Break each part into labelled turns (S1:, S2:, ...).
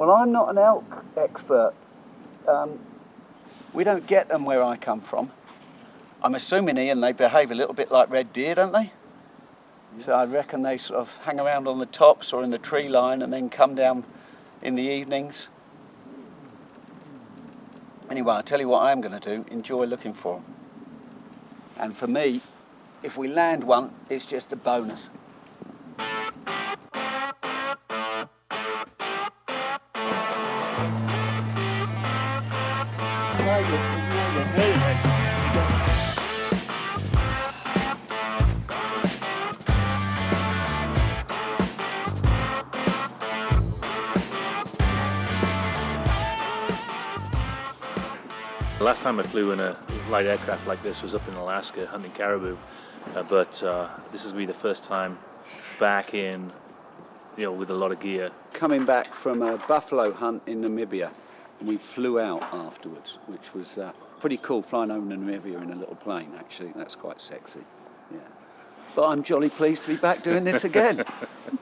S1: Well, I'm not an elk expert. We don't get them where I come from. I'm assuming, Ian, they behave a little bit like red deer, don't they? So I reckon they sort of hang around on the tops or in the tree line and then come down in the evenings. Anyway, I'll tell you what I'm going to do, enjoy looking for them. And for me, if we land one, it's just a bonus.
S2: The last time I flew in a light aircraft like this was up in Alaska hunting caribou, but this will be the first time back in, with a lot of gear.
S1: Coming back from a buffalo hunt in Namibia, we flew out afterwards, which was pretty cool, flying over to Namibia in a little plane, actually. That's quite sexy, yeah. But I'm jolly pleased to be back doing this again.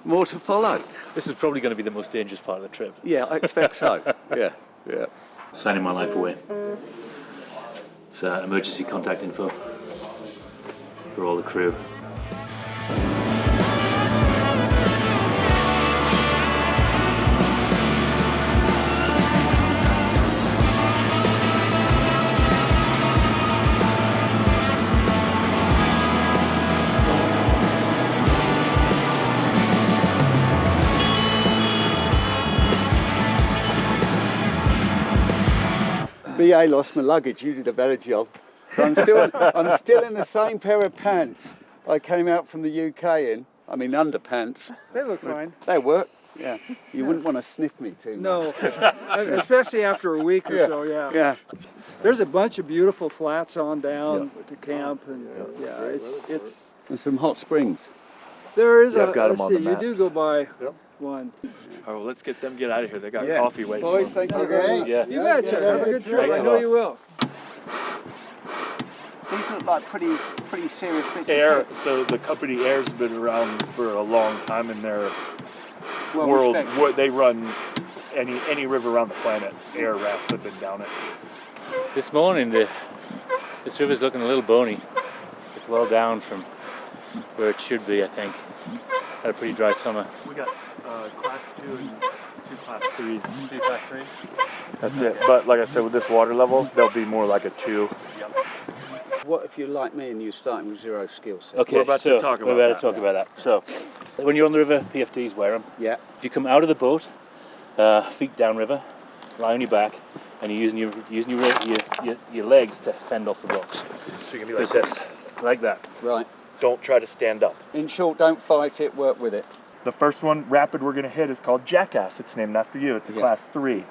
S1: More to follow.
S2: This is probably going to be the most dangerous part of the trip.
S1: Yeah, I expect so, yeah.
S2: Signing my life away. It's emergency contact info for all the crew.
S1: BA lost my luggage, you did a better job. So I'm still in the same pair of pants I came out from the UK in. I mean, underpants.
S3: They look fine.
S1: They work, yeah. You wouldn't want to sniff me too much.
S3: No, especially after a week or so, yeah.
S1: Yeah.
S3: There's a bunch of beautiful flats on down to camp, and it's.
S1: And some hot springs.
S3: There is
S2: I've got them on the
S3: you do
S2: maps.
S3: go by one.
S4: All right, well, let's get out of here. They got coffee waiting for
S1: Boys,
S4: them.
S1: thank you very much.
S2: Yeah.
S3: You betcha. Have a good trip.
S4: Thanks
S3: I
S4: a
S3: know
S4: lot.
S3: you will.
S1: These look like pretty serious bits
S4: Air.
S1: of kit.
S4: So the company Air's been around for a long time in their
S1: Well
S4: world.
S1: respected.
S4: They run any river around the planet. Air rafts have been down it.
S2: This morning, this river's looking a little bony. It's well down from where it should be, I think. Had a pretty dry summer.
S4: We got class 2 and 2 class 3s.
S2: 2 class 3s?
S4: That's it. But like I said, with this water level, they'll be more like a 2. Yep.
S1: What if you're like me and you're starting with zero skill set?
S2: Okay,
S4: We're about to talk about that.
S2: about that. So, when you're on the river, PFDs wear them.
S1: Yeah.
S2: If you come out of the boat, feet downriver, lie on your back, and you're using your legs to fend off the rocks.
S4: So you can be like this.
S2: Like that.
S1: Right.
S4: Don't try to stand up.
S1: In short, don't fight it, work with it.
S4: The first one, rapid, we're going to hit is called Jackass. It's named after you. It's a class 3,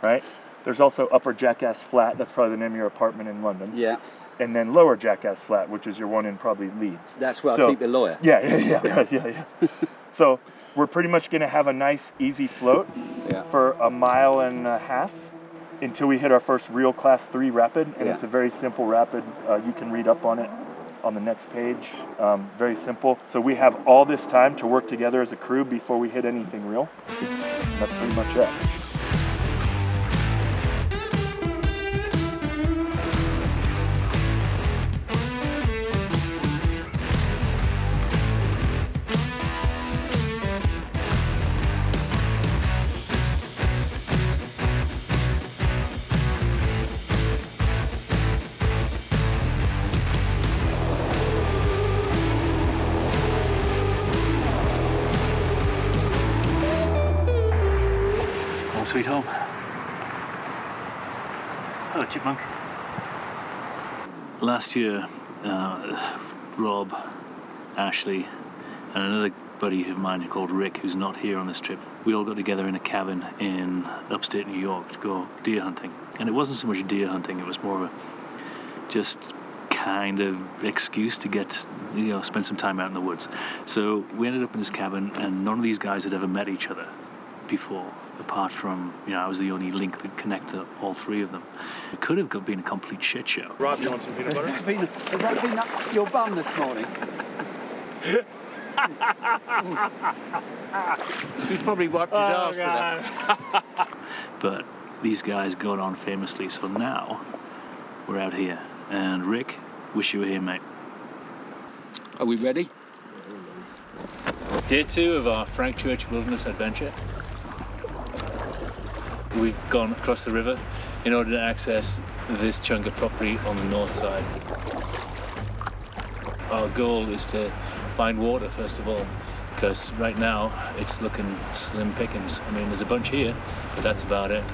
S4: right? There's also Upper Jackass Flat. That's probably the name of your apartment in London.
S1: Yeah.
S4: And then Lower Jackass Flat, which is your one in probably Leeds.
S1: That's where I keep the lawyer.
S4: Yeah. So we're pretty much going to have a nice, easy float for a mile and a half until we hit our first real class 3 rapid. And it's a very simple rapid. You can read up on it on the next page. Very simple. So we have all this time to work together as a crew before we hit anything real. That's pretty much it.
S2: Sweet home. Hello, chipmunk. Last year, Rob, Ashley, and another buddy of mine called Rick, who's not here on this trip, we all got together in a cabin in upstate New York to go deer hunting. And it wasn't so much deer hunting, it was more of a just kind of excuse to get, spend some time out in the woods. So we ended up in this cabin, and none of these guys had ever met each other before, apart from, I was the only link that connected all 3 of them. It could have been a complete shit show.
S4: Rob, you want some peanut butter?
S1: Has that been up your bum this morning? He's probably wiped his ass with that.
S2: But these guys got on famously, so now we're out here. And Rick, wish you were here, mate.
S1: Are we ready?
S2: Day 2 of our Frank Church Wilderness Adventure. We've gone across the river in order to access this chunk of property on the north side. Our goal is to find water first of all, because right now it's looking slim pickings. I mean, there's a bunch here, but that's about it.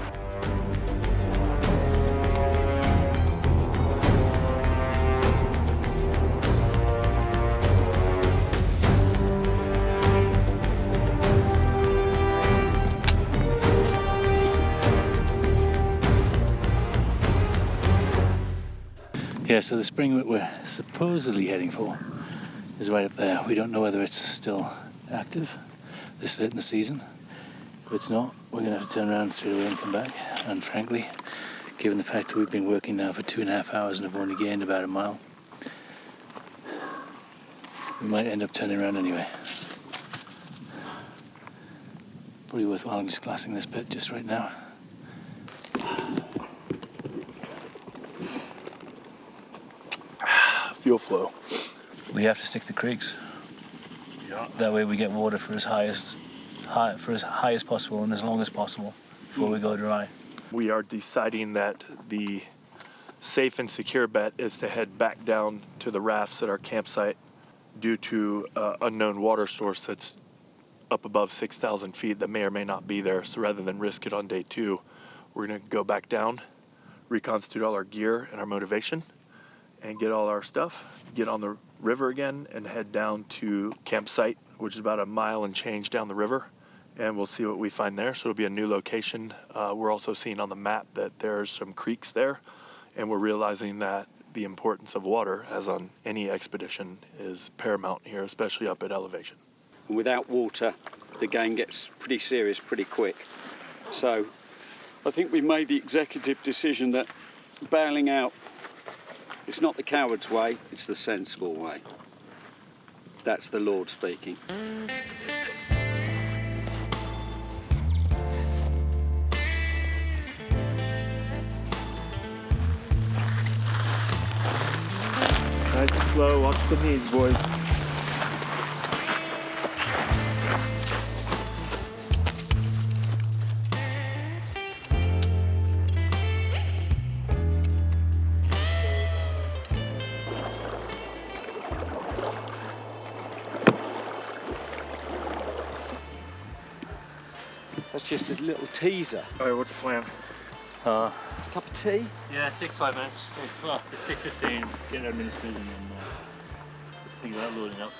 S2: Yeah, so the spring that we're supposedly heading for is right up there. We don't know whether it's still active this late in the season. If it's not, we're going to have to turn around straight away and come back. And frankly, given the fact that we've been working now for 2.5 hours and have only gained about a mile, we might end up turning around anyway. Probably worthwhile just glassing this bit just right now.
S4: Fuel flow.
S2: We have to stick to creeks. Yeah. That way we get water for as high as possible and as long as possible before we go dry.
S4: We are deciding that the safe and secure bet is to head back down to the rafts at our campsite due to unknown water source that's up above 6,000 feet that may or may not be there. So rather than risk it on day 2, we're going to go back down, reconstitute all our gear and our motivation, and get all our stuff, get on the river again, and head down to campsite, which is about a mile and change down the river, and we'll see what we find there. So it'll be a new location. We're also seeing on the map that there's some creeks there, and we're realizing that the importance of water, as on any expedition, is paramount here, especially up at elevation.
S1: Without water, the game gets pretty serious pretty quick. So I think we made the executive decision that bailing out, it's not the coward's way, it's the sensible way. That's the Lord speaking.
S4: Nice and slow, watch the knees, boys.
S1: That's just a little teaser.
S4: All right, what's the plan?
S1: Cup of tea?
S2: Yeah, take 5 minutes. Well, just take 15, get it administered, and then think about loading up.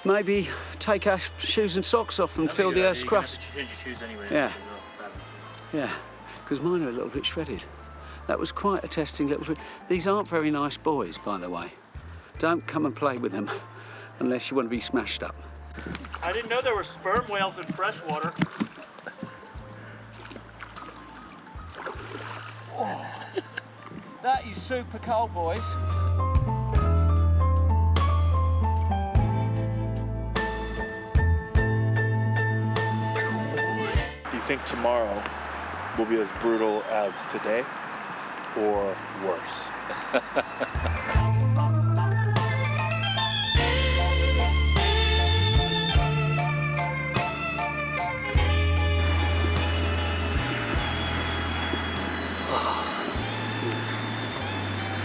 S1: Maybe take our shoes and socks off and feel the earth's crust.
S2: Change your shoes anyway.
S1: Yeah. Yeah, because mine are a little bit shredded. That was quite a testing little... These aren't very nice boys, by the way. Don't come and play with them unless you want to be smashed up.
S4: I didn't know there were sperm whales in freshwater.
S1: Oh. That is super cold, boys.
S4: Do you think tomorrow will be as brutal as today, or worse?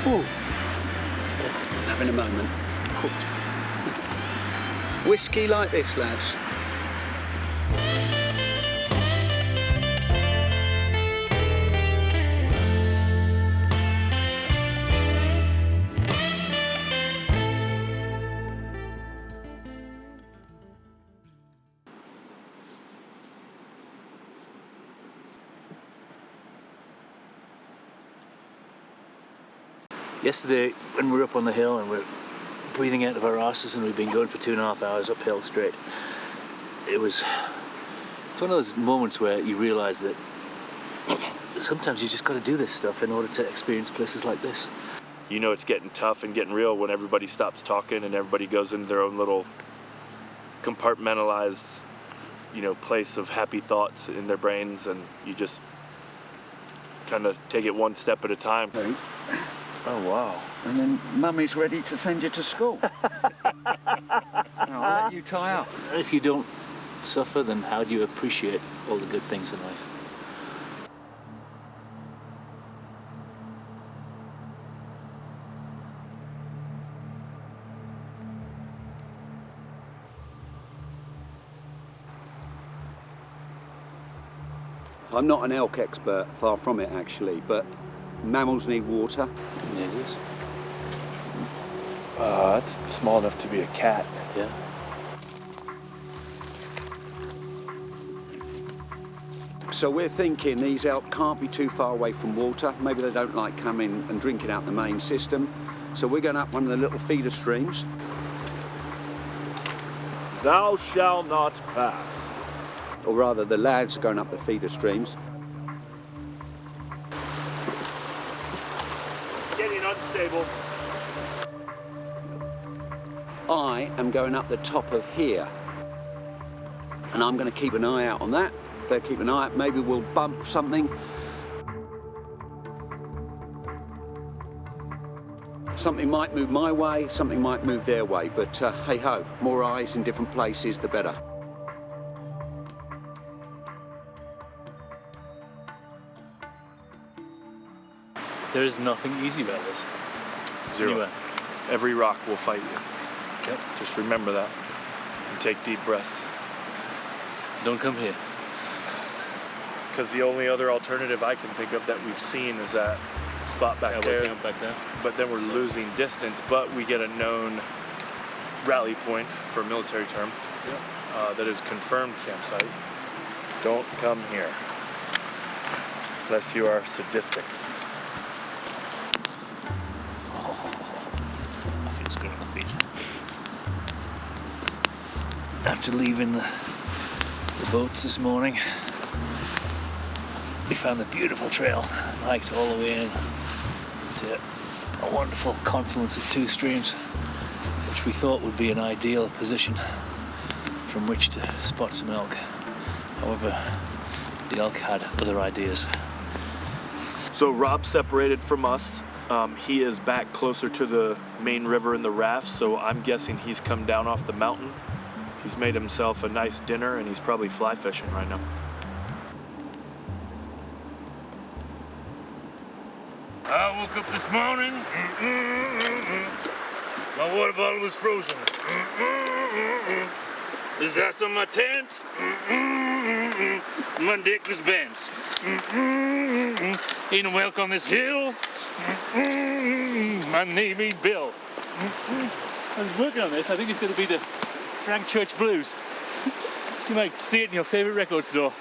S1: Oh, I'm having a moment. Whiskey like this, lads.
S2: Yesterday, when we were up on the hill and we're breathing out of our asses and we've been going for 2.5 hours uphill straight, it's one of those moments where you realise that sometimes you just got to do this stuff in order to experience places like this.
S4: You know it's getting tough and getting real when everybody stops talking and everybody goes into their own little compartmentalized, place of happy thoughts in their brains, and you just kind of take it one step at a time.
S1: Oh, wow. And then Mummy's ready to send you to school. I'll let you tie up.
S2: If you don't suffer, then how do you appreciate all the good things in life?
S1: I'm not an elk expert, far from it actually, but mammals need water.
S2: Yeah, it is.
S4: It's small enough to be a cat.
S2: Yeah.
S1: So we're thinking these elk can't be too far away from water. Maybe they don't like coming and drinking out the main system. So we're going up one of the little feeder streams.
S4: Thou shalt not pass.
S1: Or rather, the lads are going up the feeder streams.
S4: Getting unstable.
S1: I am going up the top of here. And I'm going to keep an eye out on that. Better keep an eye out. Maybe we'll bump something. Something might move my way, something might move their way. But hey ho, more eyes in different places, the better.
S2: There is nothing easy about this.
S4: Zero.
S2: Anyway.
S4: Every rock will fight you.
S2: Yep.
S4: Just remember that. And take deep breaths.
S2: Don't come here.
S4: Because the only other alternative I can think of that we've seen is that spot back there.
S2: Camp back there.
S4: But then we're losing distance, but we get a known rally point, for a military term, that is confirmed campsite. Don't come here. Unless you are sadistic.
S2: That feels good on the feet. After leaving the boats this morning, we found a beautiful trail, hiked all the way in to a wonderful confluence of two streams, which we thought would be an ideal position from which to spot some elk. However, the elk had other ideas.
S4: So Rob separated from us. He is back closer to the main river in the raft, so I'm guessing he's come down off the mountain. He's made himself a nice dinner, and he's probably fly fishing right now.
S5: I woke up this morning, my water bottle was frozen. There's ice on my tent, my dick was bent. Ain't no elk on this hill, my name ain't Bill.
S2: I was working on this. I think it's going to be the Frank Church Blues. You might see it in your favourite record store.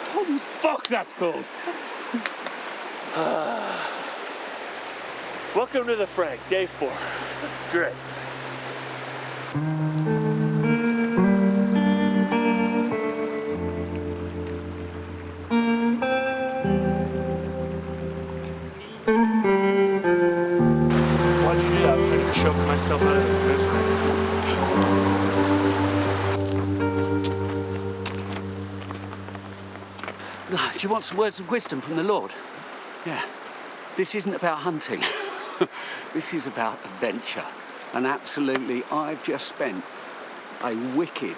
S2: Holy fuck, that's cold.
S4: Welcome to the Frank, day 4. It's great. Why'd you do that? I'm trying to choke myself out of this misery.
S1: Do you want some words of wisdom from the Lord? Yeah. This isn't about hunting. This is about adventure. And absolutely, I've just spent a wicked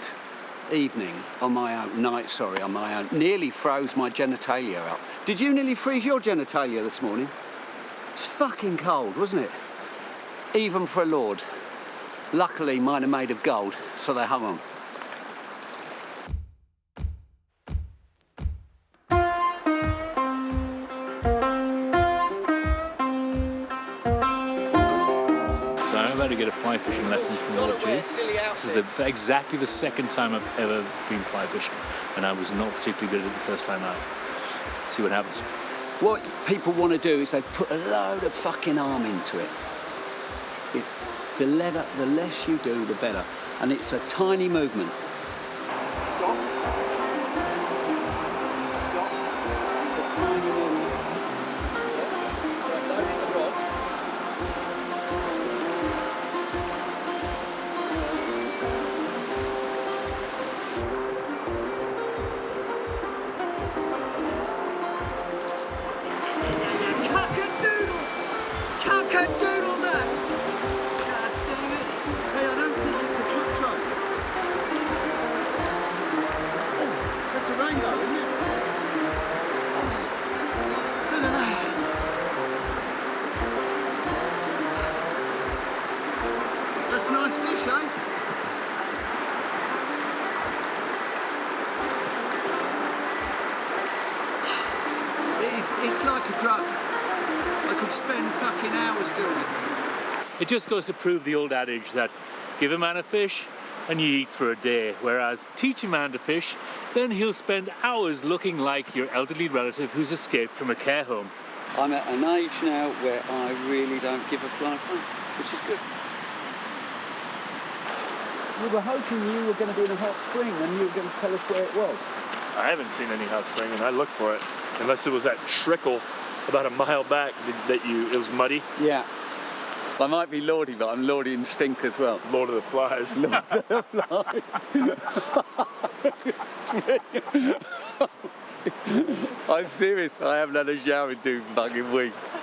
S1: evening on my own, on my own. Nearly froze my genitalia out. Did you nearly freeze your genitalia this morning? It's fucking cold, wasn't it? Even for a lord. Luckily, mine are made of gold, so they hung on.
S2: So I'm about to get a fly fishing lesson from Lord G. This is exactly the second time I've ever been fly fishing, and I was not particularly good at it the first time out. Let's see what happens.
S1: What people want to do is they put a load of fucking arm into it. It's the less you do, the better. And it's a tiny movement. Stop. Stop. It's a tiny movement. Loading the rod. a rainbow, isn't it? Look at that. That's a nice fish, eh? It's like a drug. I could spend fucking hours doing it.
S2: It just goes to prove the old adage that give a man a fish and he eats for a day, whereas teach a man to fish, then he'll spend hours looking like your elderly relative who's escaped from a care home.
S1: I'm at an age now where I really don't give a flying fuck, which is good. We were hoping you were going to be in a hot spring and you were going to tell us where it was.
S4: I haven't seen any hot spring, and I looked for it. Unless it was that trickle about a mile back it was muddy.
S1: Yeah. I might be Lordy, but I'm Lordy and stink as well.
S4: Lord of the Flies.
S1: Lord of the Flies. I'm serious. I haven't had a shower in 2 fucking weeks.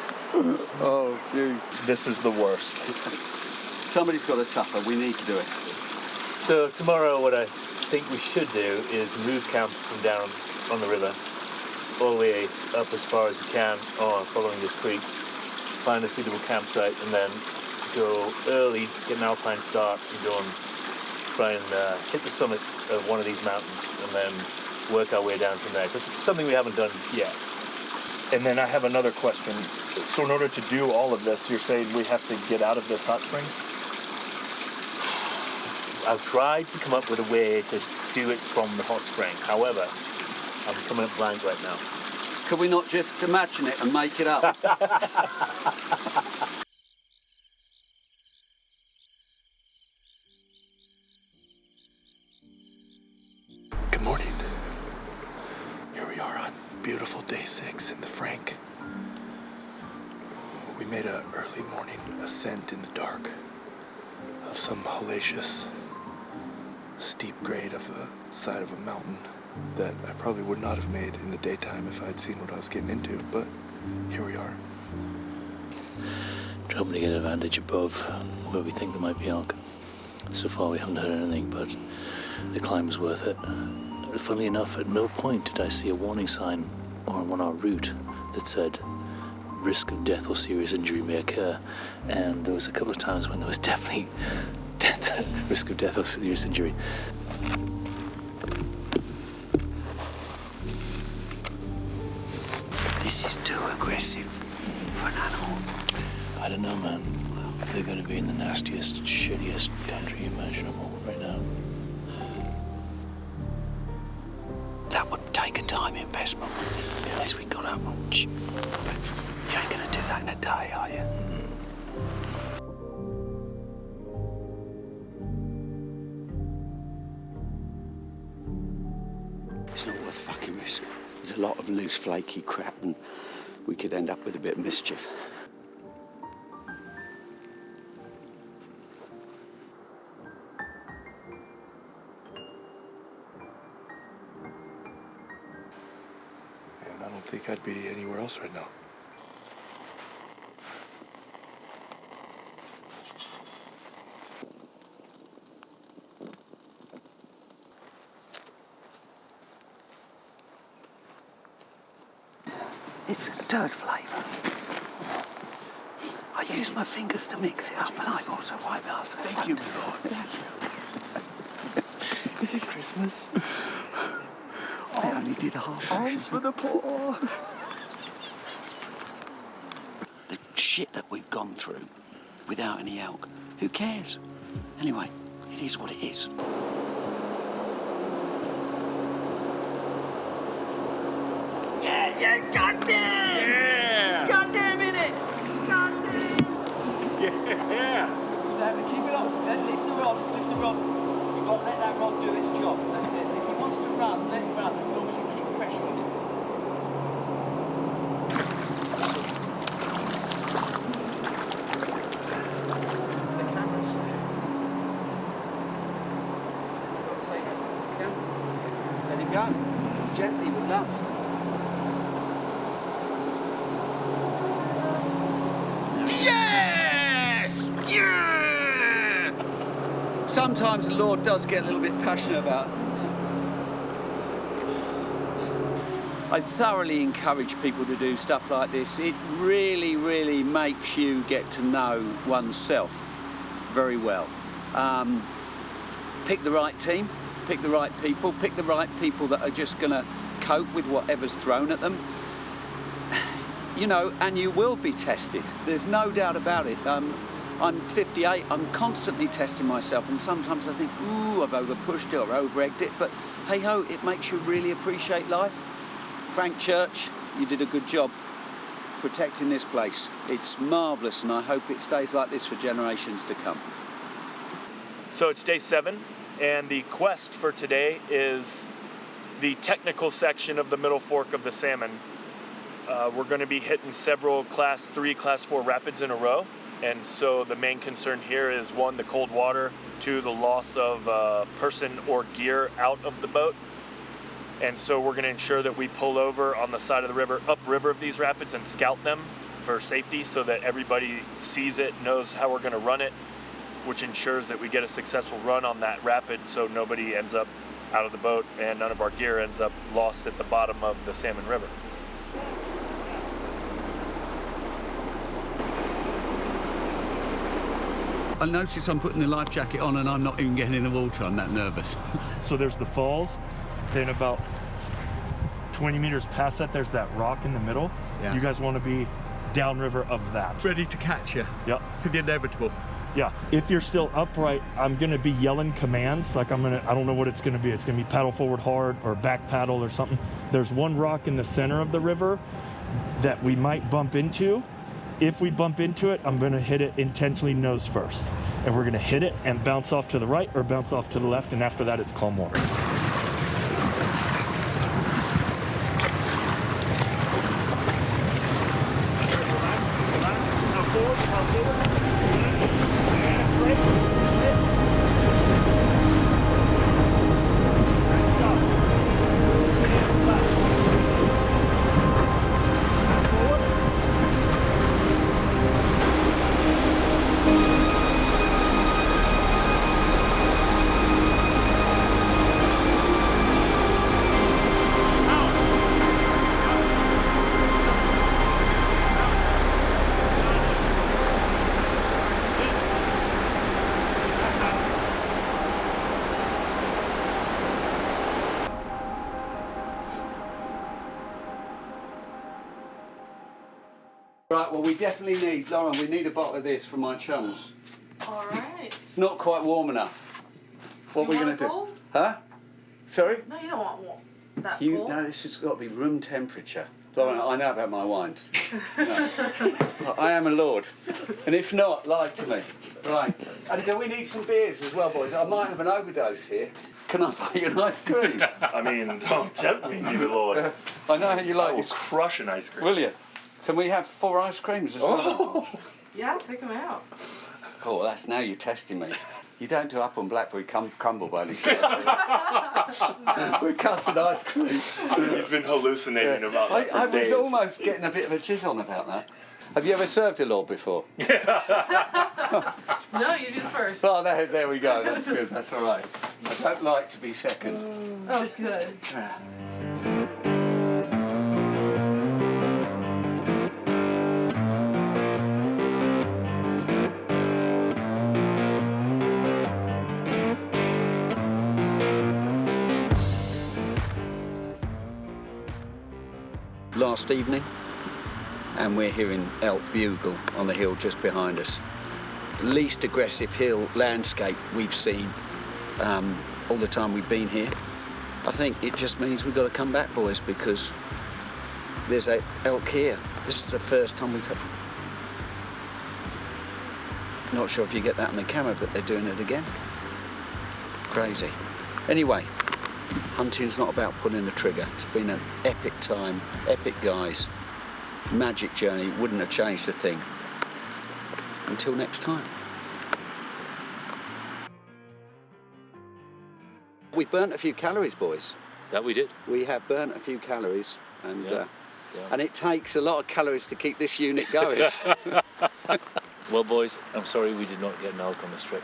S1: Oh, jeez.
S4: This is the worst.
S1: Somebody's got to suffer. We need to do it.
S2: So tomorrow what I think we should do is move camp from down on the river all the way up as far as we can following this creek, find a suitable campsite, and then go early, get an alpine start, and go and try and hit the summits of one of these mountains, and then work our way down from there. This is something we haven't done yet.
S4: And then I have another question. So in order to do all of this, you're saying we have to get out of this hot spring?
S2: I've tried to come up with a way to do it from the hot spring. However, I'm coming up blank right now.
S1: Could we not just imagine it and make it up?
S6: Good morning. Here we are on beautiful day 6 in the Frank. We made an early morning ascent in the dark of some hellacious steep grade of the side of a mountain that I probably would not have made in the daytime if I'd seen what I was getting into, but here we are.
S2: Hoping to get a vantage above where we think there might be elk. So far we haven't heard anything, but the climb is worth it. Funnily enough, at no point did I see a warning sign on our route that said risk of death or serious injury may occur, and there was a couple of times when there was definitely risk of death or serious injury.
S1: This is too aggressive for an animal.
S2: I don't know, man. They're going to be in the nastiest, shittiest country imaginable right now.
S1: That would take a time investment. Unless we got up. But you ain't going to do that in a day, are you? It's not worth fucking risk. There's a lot of loose, flaky crap, and we could end up with a bit of mischief.
S6: And I don't think I'd be anywhere else right now.
S1: It's a dirt flavour. I use my fingers to mix it up, and I also wipe it off. Thank you, my lord. Thank you.
S6: Is it Christmas?
S1: I only did half.
S6: Arms for the poor.
S1: The shit that we've gone through without any elk. Who cares? Anyway, it is what it is. Yeah, goddamn!
S5: Yeah!
S1: Goddamn in it! Goddamn!
S5: Yeah!
S1: Keep it up. Lift the rod. You've got to let that rod do its job. That's it. If he wants to run, let him run, as long as you keep pressure on him. The camera's take it. Let him go. Gently with that. Yes! Yeah! Sometimes the Lord does get a little bit passionate about things. I thoroughly encourage people to do stuff like this. It really, really makes you get to know oneself very well. Pick the right team, pick the right people that are just going to cope with whatever's thrown at them. You know, and you will be tested. There's no doubt about it. I'm 58, I'm constantly testing myself, and sometimes I think, ooh, I've overpushed it or over-egged it, but hey-ho, it makes you really appreciate life. Frank Church, you did a good job protecting this place. It's marvellous, and I hope it stays like this for generations to come.
S4: So it's day 7, and the quest for today is the technical section of the middle fork of the salmon. We're going to be hitting several Class 3, Class 4 rapids in a row, and so the main concern here is 1, the cold water, 2, the loss of person or gear out of the boat. And so we're going to ensure that we pull over on the side of the river, upriver of these rapids, and scout them for safety so that everybody sees it, knows how we're going to run it, which ensures that we get a successful run on that rapid so nobody ends up out of the boat and none of our gear ends up lost at the bottom of the Salmon River.
S1: I notice I'm putting the life jacket on and I'm not even getting in the water. I'm that nervous.
S4: So there's the falls, then about 20 meters past that, there's that rock in the middle.
S1: Yeah.
S4: You guys want to be downriver of that.
S1: Ready to catch you.
S4: Yep.
S1: For the inevitable.
S4: Yeah. If you're still upright, I'm going to be yelling commands. Like I don't know what it's going to be. It's going to be paddle forward hard or back paddle or something. There's one rock in the center of the river that we might bump into. If we bump into it, I'm going to hit it intentionally nose first. And we're going to hit it and bounce off to the right or bounce off to the left. And after that, it's calm water.
S1: Right, well, we definitely need, Lauren, we need a bottle of this for my chums.
S7: All right.
S1: It's not quite warm enough. What are we going to do?
S7: Cold?
S1: Huh? Sorry?
S7: No, you don't want that cold.
S1: No, this has got to be room temperature. Lauren, I know about my wines. No. I am a lord. And if not, lie to me. Right. And do we need some beers as well, boys? I might have an overdose here. Can I buy you an ice cream?
S4: I mean, don't tempt me, dear Lord.
S1: I know how you like
S4: I will
S1: this.
S4: crush an ice cream.
S1: Will you? Can we have 4 ice creams as well?
S7: Yeah, pick them out.
S1: Oh, that's now you're testing me. You don't do apple and blackberry crumble by any chance, do you? We're custard ice cream.
S4: He's been hallucinating about that for
S1: I
S4: days.
S1: was almost getting a bit of a jizz on about that. Have you ever served a lord before?
S7: No, you do the first.
S1: Oh, there we go. That's good. That's all right. I don't like to be second.
S7: Oh, good.
S1: Last evening, and we're here in Elk Bugle on the hill just behind us. Least aggressive hill landscape we've seen all the time we've been here. I think it just means we've got to come back, boys, because there's a elk here. This is the first time we've had. Not sure if you get that on the camera, but they're doing it again. Crazy. Anyway, hunting's not about pulling the trigger. It's been an epic time, epic guys. Magic journey, wouldn't have changed a thing. Until next time. We burnt a few calories, boys.
S2: That we did.
S1: We have burnt a few calories, and
S2: Yeah.
S1: and it takes a lot of calories to keep this unit going.
S2: Well, boys, I'm sorry we did not get an elk on this trip.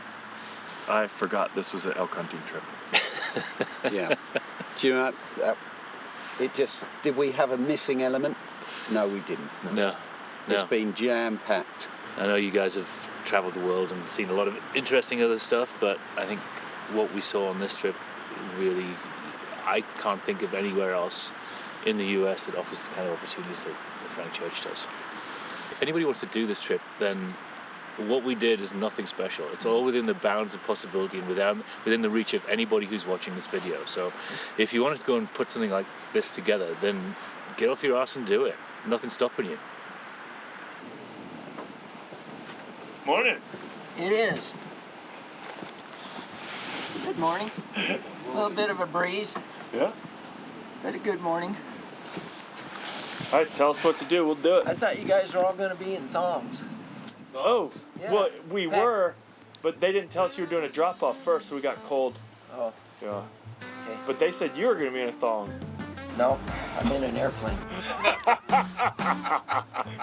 S4: I forgot this was an elk hunting trip.
S1: Yeah. Do you know It just, did we have a missing element? No, we didn't.
S2: No.
S1: It's been jam-packed.
S2: I know you guys have travelled the world and seen a lot of interesting other stuff, but I think what we saw on this trip really, I can't think of anywhere else in the US that offers the kind of opportunities that the Frank Church does. If anybody wants to do this trip, then what we did is nothing special. It's all within the bounds of possibility and within the reach of anybody who's watching this video. So if you wanted to go and put something like this together, then get off your ass and do it. Nothing's stopping you.
S4: Morning.
S8: It is. Good morning. A little bit of a breeze,
S4: Yeah.
S8: but a good morning.
S4: All right, tell us what to do. We'll do
S8: I
S4: it.
S8: thought you guys were all going to be in thongs.
S4: Oh,
S8: Yeah.
S4: well, we
S8: In fact-
S4: were, but they didn't tell us you were doing a drop-off first, so we got cold.
S8: Oh,
S4: Yeah.
S8: okay.
S4: But they said you were going to be in a thong.
S8: No, I'm in an airplane.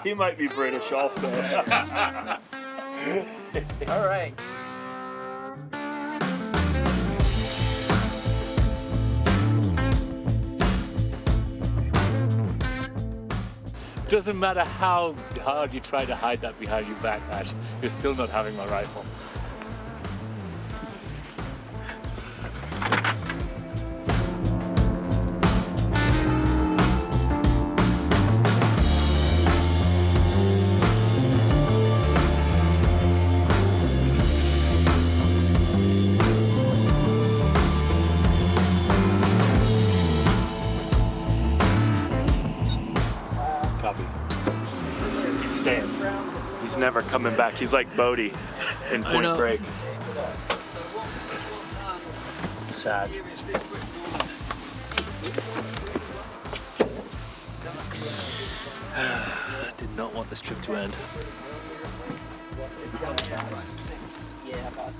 S4: He might be British also.
S8: All right.
S2: Doesn't matter how hard you try to hide that behind your back, Ash, you're still not having my rifle.
S4: Copy. He's staying. He's never coming back. He's like Bodie in Point
S2: know.
S4: Break.
S2: Sad. I did not want this trip to end.
S8: Yeah, about